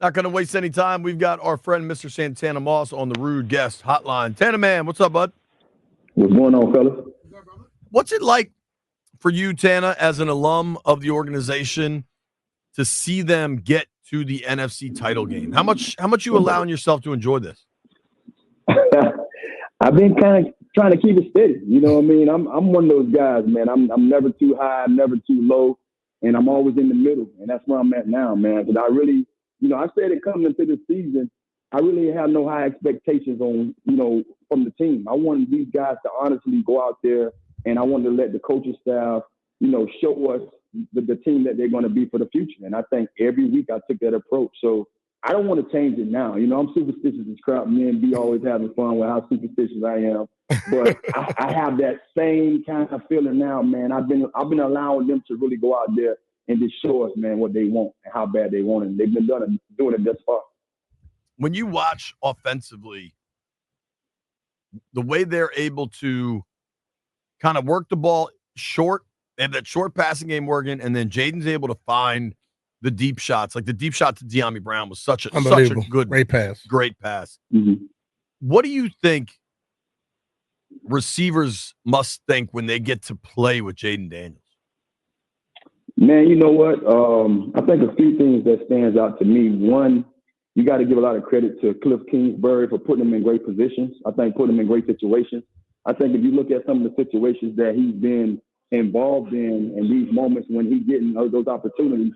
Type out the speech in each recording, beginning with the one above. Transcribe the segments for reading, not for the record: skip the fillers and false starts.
Not going to waste any time. We've got our friend Mr. Santana Moss on the Rude Guest Hotline. Tana man, what's up, bud? What's going on, fellas? What's it like for you, Tana, as an alum of the organization, to see them get to the NFC title game? How much you allowing yourself to enjoy this? I've been kind of trying to keep it steady. You know what I mean? I'm one of those guys, man. I'm never too high, I'm never too low, and I'm always in the middle. And that's where I'm at now, man. Because I really, I said it coming into the season, I really have no high expectations on, from the team. I wanted these guys to honestly go out there, and I wanted to let the coaching staff, show us the team that they're going to be for the future. And I think every week I took that approach. So I don't want to change it now. I'm superstitious as crap. Me and B always having fun with how superstitious I am. But I have that same kind of feeling now, man. I've been allowing them to really go out there and just show us, man, what they want and how bad they want it. And they've been doing it thus far. When you watch offensively, the way they're able to kind of work the ball short, they have that short passing game working, and then Jayden's able to find the deep shots. Like the deep shot to De'Ami Brown was such a good, great pass. Great pass. Mm-hmm. What do you think receivers must think when they get to play with Jayden Daniels? Man, you know what? I think a few things that stands out to me. One, you got to give a lot of credit to Cliff Kingsbury for putting him in great positions. I think putting him in great situations. I think if you look at some of the situations that he's been involved in these moments when he's getting those opportunities,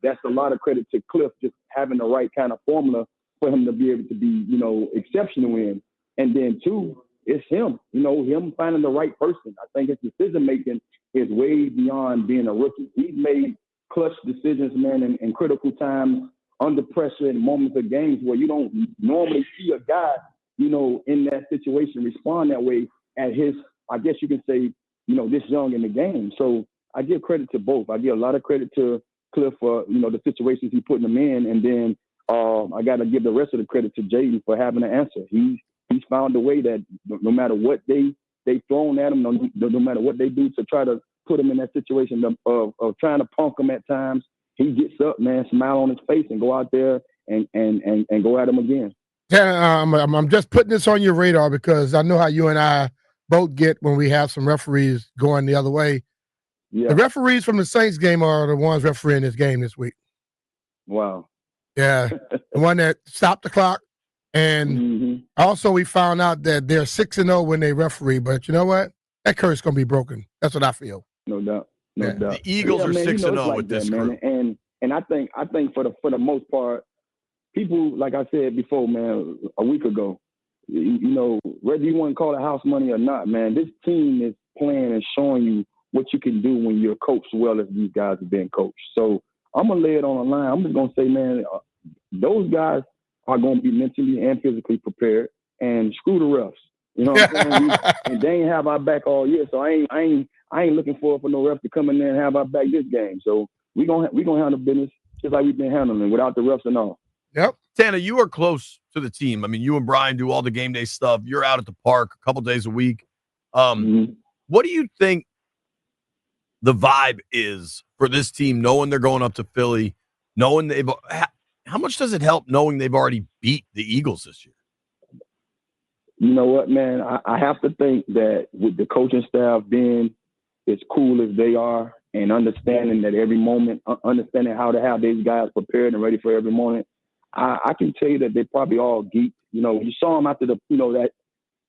that's a lot of credit to Cliff just having the right kind of formula for him to be able to be, exceptional in. And then two, it's him, him finding the right person. I think his decision-making is way beyond being a rookie. He's made clutch decisions, man, in critical times, under pressure in moments of games where you don't normally see a guy, in that situation respond that way at his, I guess you can say, this young in the game. So I give credit to both. I give a lot of credit to Cliff for, the situations he's putting them in. And then I got to give the rest of the credit to Jayden for having an answer. He's found a way that no matter what they thrown at him, no matter what they do to try to put him in that situation of trying to punk him at times, he gets up, man, smile on his face, and go out there and go at him again. Yeah, I'm just putting this on your radar because I know how you and I both get when we have some referees going the other way. Yeah. The referees from the Saints game are the ones refereeing this game this week. Wow. Yeah, the one that stopped the clock. And also we found out that they're 6-0 when they referee. But you know what? That curse is going to be broken. That's what I feel. No doubt. No doubt. The Eagles are 6-0 with this group. And I think for the most part, people, like I said before, man, a week ago, whether you want to call it house money or not, man, this team is playing and showing you what you can do when you're coached well as these guys have been coached. So I'm going to lay it on the line. I'm just going to say, man, those guys are going to be mentally and physically prepared, and screw the refs. You know what I'm saying? And they ain't have our back all year, so I ain't looking forward for no refs to come in there and have our back this game. So we gonna handle business just like we've been handling without the refs and all. Yep. Tana, you are close to the team. I mean, you and Brian do all the game day stuff. You're out at the park a couple days a week. What do you think the vibe is for this team, knowing they're going up to Philly, knowing how much does it help knowing they've already beat the Eagles this year? You know what, man? I have to think that with the coaching staff being as cool as they are and understanding that every moment, understanding how to have these guys prepared and ready for every moment, I can tell you that they probably all geeked. You saw them after that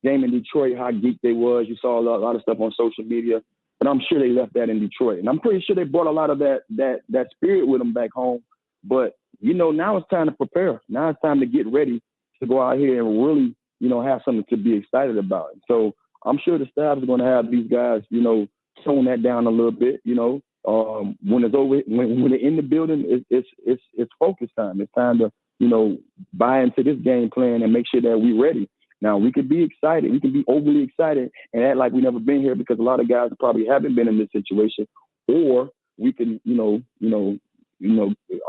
game in Detroit, how geeked they was. You saw a lot of stuff on social media, but I'm sure they left that in Detroit. And I'm pretty sure they brought a lot of that spirit with them back home. But, now it's time to prepare. Now it's time to get ready to go out here and really, have something to be excited about. So I'm sure the staff is going to have these guys, tone that down a little bit, when it's over, when they're in the building, it's focus time. It's time to, buy into this game plan and make sure that we're ready. Now, we could be excited. We can be overly excited and act like we've never been here because a lot of guys probably haven't been in this situation. Or we can,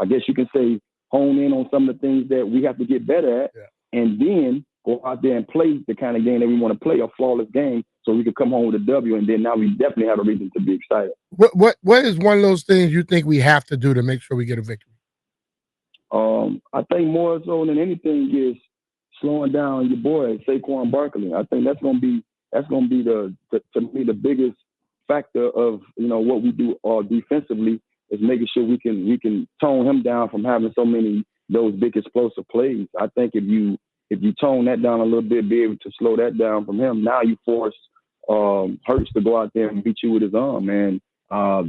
I guess you can say, hone in on some of the things that we have to get better at, and then go out there and play the kind of game that we want to play, a flawless game, so we can come home with a W, and then now we definitely have a reason to be excited. What is one of those things you think we have to do to make sure we get a victory? I think more so than anything is slowing down your boy Saquon Barkley. I think that's gonna be the to me the biggest factor of what we do defensively is making sure we can tone him down from having so many those big explosive plays. I think if you tone that down a little bit, be able to slow that down from him, now you force Hurts to go out there and beat you with his arm. And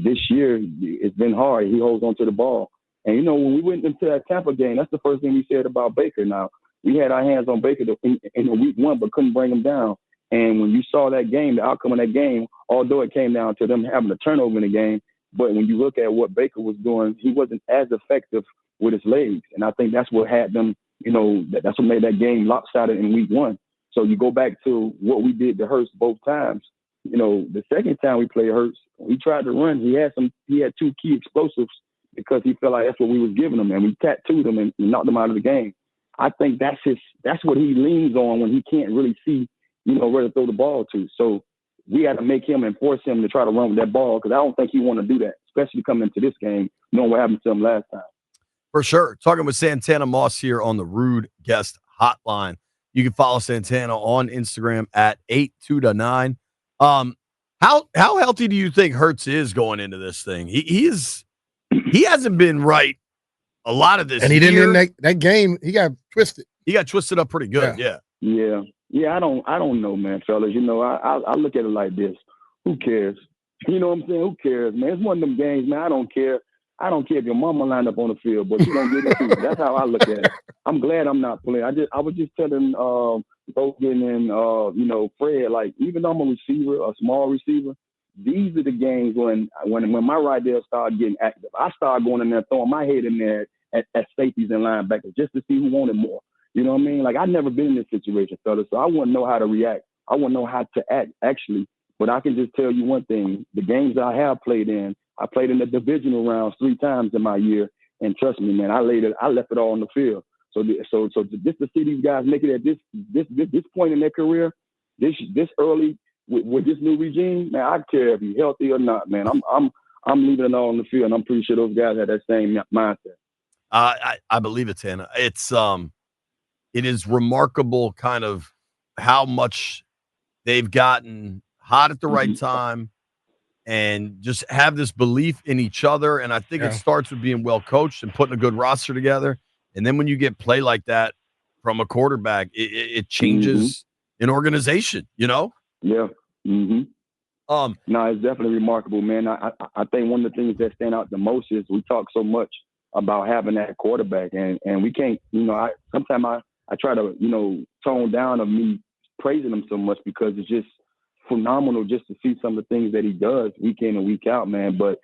this year it's been hard. He holds on to the ball. And when we went into that Tampa game, that's the first thing we said about Baker. Now we had our hands on Baker in week one, but couldn't bring him down. And when you saw that game, the outcome of that game, although it came down to them having a turnover in the game, but when you look at what Baker was doing, he wasn't as effective with his legs. And I think that's what had them, that's what made that game lopsided in week one. So you go back to what we did to Hurts both times. The second time we played Hurts, he tried to run. He had two key explosives because he felt like that's what we was giving him, and we tattooed him and knocked him out of the game. I think that's what he leans on when he can't really see, where to throw the ball to. So we had to make him and force him to try to run with that ball because I don't think he want to do that, especially coming into this game, knowing what happened to him last time. For sure. Talking with Santana Moss here on the Rude Guest Hotline. You can follow Santana on Instagram at 82-9. How healthy do you think Hurts is going into this thing? He hasn't been right a lot of this and he year. didn't in that game. He got twisted. He got twisted up pretty good. Yeah. I don't know, man, fellas. I look at it like this. Who cares? You know what I'm saying? Who cares, man? It's one of them games, man. I don't care. I don't care if your mama lined up on the field, but you don't get it too. That's how I look at it. I'm glad I'm not playing. I was just telling Logan and Fred, like, even though I'm a receiver, a small receiver, these are the games when my right there started getting active. I started going in there, throwing my head in there at safeties and linebackers just to see who wanted more. You know what I mean? Like, I've never been in this situation, fellas, so I wouldn't know how to react. I wouldn't know how to act, actually. But I can just tell you one thing. The games I have played in, I played in the divisional rounds 3 times in my year, and trust me, man, I left it all on the field. So just to see these guys make it at this point in their career, this early with this new regime, man, I care if you're healthy or not, man. I'm leaving it all on the field, and I'm pretty sure those guys had that same mindset. I believe it, Tana. It is remarkable kind of how much they've gotten hot at the right time and just have this belief in each other. And I think it starts with being well coached and putting a good roster together. And then when you get play like that from a quarterback, it changes an organization, Yeah. No, it's definitely remarkable, man. I think one of the things that stand out the most is we talk so much about having that quarterback, and we can't, sometimes I try to, tone down of me praising him so much because it's just phenomenal just to see some of the things that he does week in and week out, man. But,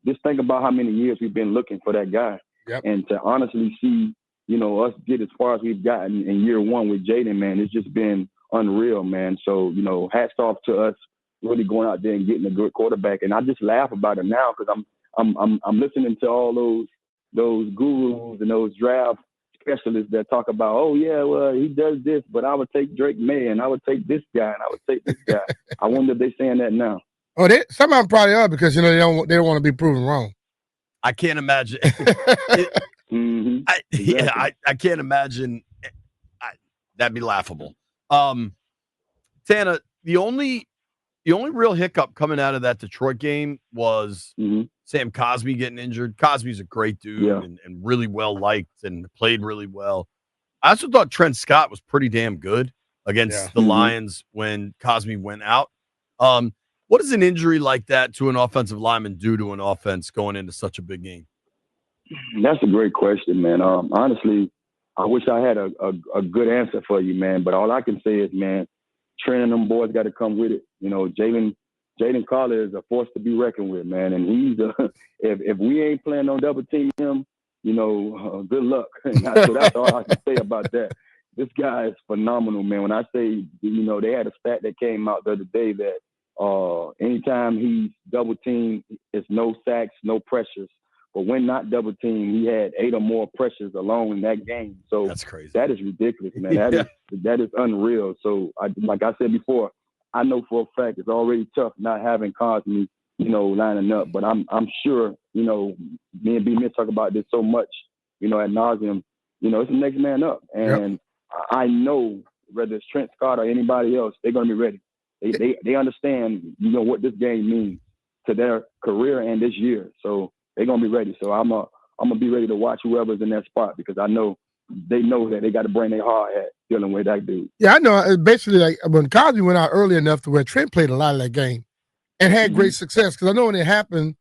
just think about how many years we've been looking for that guy. Yep. And to honestly see, us get as far as we've gotten in year one with Jayden, man, it's just been unreal, man. So, hats off to us really going out there and getting a good quarterback. And I just laugh about it now because I'm listening to all those gurus and those draft specialists that talk about, oh yeah, well, he does this, but I would take Drake May and I would take this guy and I would take this guy. I wonder if they're saying that now. Oh, some of them probably are because they don't want to be proven wrong. I can't imagine. Exactly. I can't imagine. That'd be laughable. Tana, the only real hiccup coming out of that Detroit game was Sam Cosmi getting injured. Cosmi's a great dude and really well liked and played really well. I also thought Trent Scott was pretty damn good against the Lions when Cosmi went out. What does an injury like that to an offensive lineman do to an offense going into such a big game? That's a great question, man. Honestly, I wish I had a good answer for you, man. But all I can say is, man, training them boys got to come with it. Jayden Carter is a force to be reckoned with, man. And he's if we ain't planning on double teaming him, good luck. So that's all I can say about that. This guy is phenomenal, man. When I say, they had a stat that came out the other day that anytime he's double teamed, it's no sacks, no pressures. But when not double teamed, he had 8 or more pressures alone in that game. So that's crazy. That is ridiculous, man. That is unreal. So like I said before, I know for a fact it's already tough not having Cosmi, lining up. But I'm sure, me and BMitch talk about this so much. ad nauseum, it's the next man up. And I know whether it's Trent Scott or anybody else, they're going to be ready. They understand, what this game means to their career and this year. So they're going to be ready. So I'm going to be ready to watch whoever's in that spot because I know they know that they got to bring their hard hat dealing with that dude. Yeah, I know. Basically, like when Cosby went out early enough to where Trent played a lot of that game and had great success. Because I know when it happened,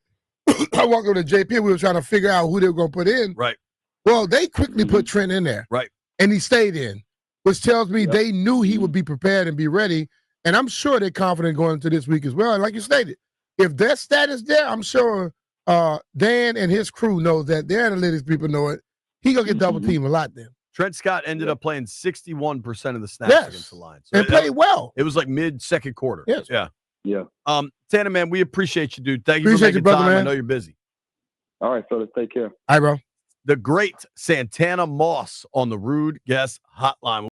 I walked over to JP, we were trying to figure out who they were going to put in. Right. Well, they quickly put Trent in there. Right. And he stayed in, which tells me they knew he would be prepared and be ready. And I'm sure they're confident going into this week as well. And like you stated, if their status there, I'm sure Dan and his crew know that their analytics people know it. He going to get double teamed a lot then. Trent Scott ended up playing 61% of the snaps against the Lions. So and played well. It was like mid-second quarter. Yes. Yeah. Santa, man, we appreciate you, dude. Thank you appreciate for making brother, time. man. I know you're busy. All right, fellas. Take care. All right, bro. The great Santana Moss on the Rude Guest Hotline.